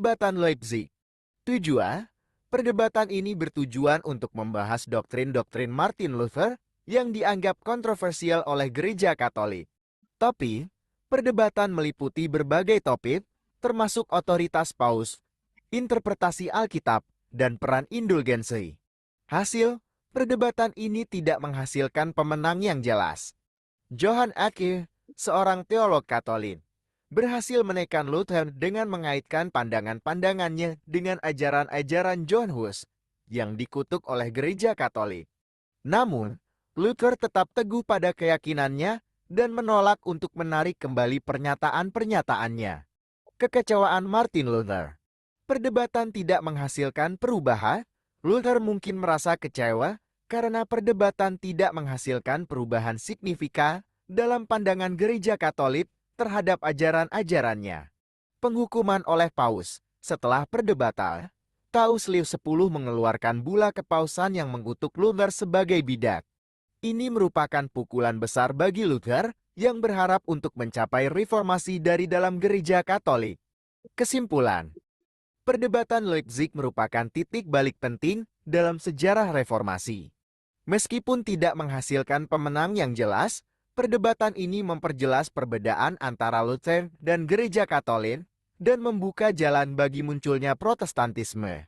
Perdebatan Leipzig. Tujuan, perdebatan ini bertujuan untuk membahas doktrin-doktrin Martin Luther yang dianggap kontroversial oleh Gereja Katolik. Topik, perdebatan meliputi berbagai topik, termasuk otoritas paus, interpretasi Alkitab, dan peran indulgensi. Hasil, perdebatan ini tidak menghasilkan pemenang yang jelas. Johann Adke, seorang teolog Katolik, berhasil menekan Luther dengan mengaitkan pandangan-pandangannya dengan ajaran-ajaran John Hus yang dikutuk oleh Gereja Katolik. Namun, Luther tetap teguh pada keyakinannya dan menolak untuk menarik kembali pernyataan-pernyataannya. Kekecewaan Martin Luther. Perdebatan tidak menghasilkan perubahan. Luther mungkin merasa kecewa karena perdebatan tidak menghasilkan perubahan signifikan dalam pandangan Gereja Katolik terhadap ajaran-ajarannya. Penghukuman oleh Paus. Setelah perdebatan, Paus Leo X mengeluarkan bula kepausan yang mengutuk Luther sebagai bidak. Ini merupakan pukulan besar bagi Luther yang berharap untuk mencapai reformasi dari dalam Gereja Katolik. Kesimpulan, perdebatan Leipzig merupakan titik balik penting dalam sejarah reformasi. Meskipun tidak menghasilkan pemenang yang jelas, perdebatan ini memperjelas perbedaan antara Luther dan Gereja Katolik dan membuka jalan bagi munculnya Protestantisme.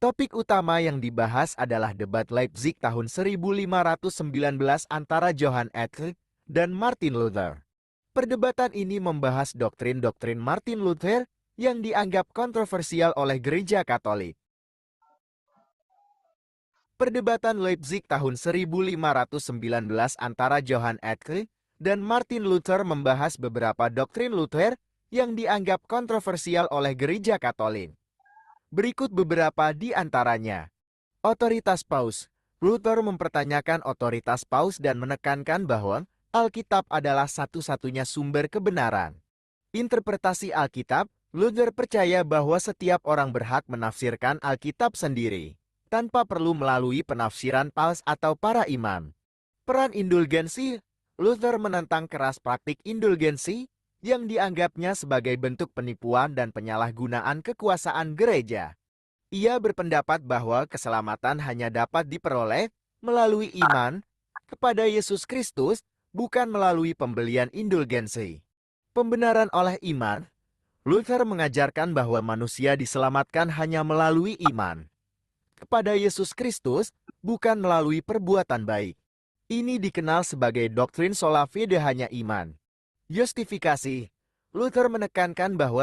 Topik utama yang dibahas adalah debat Leipzig tahun 1519 antara Johann Adke dan Martin Luther. Perdebatan ini membahas doktrin-doktrin Martin Luther yang dianggap kontroversial oleh Gereja Katolik. Perdebatan Leipzig tahun 1519 antara Johann Adke dan Martin Luther membahas beberapa doktrin Luther yang dianggap kontroversial oleh Gereja Katolik. Berikut beberapa di antaranya. Otoritas Paus. Luther mempertanyakan otoritas Paus dan menekankan bahwa Alkitab adalah satu-satunya sumber kebenaran. Interpretasi Alkitab. Luther percaya bahwa setiap orang berhak menafsirkan Alkitab sendiri, tanpa perlu melalui penafsiran Paus atau para imam. Peran indulgensi. Luther menentang keras praktik indulgensi yang dianggapnya sebagai bentuk penipuan dan penyalahgunaan kekuasaan gereja. Ia berpendapat bahwa keselamatan hanya dapat diperoleh melalui iman kepada Yesus Kristus, bukan melalui pembelian indulgensi. Pembenaran oleh iman. Luther mengajarkan bahwa manusia diselamatkan hanya melalui iman kepada Yesus Kristus, bukan melalui perbuatan baik. Ini dikenal sebagai doktrin sola fide, hanya iman. Justifikasi. Luther menekankan bahwa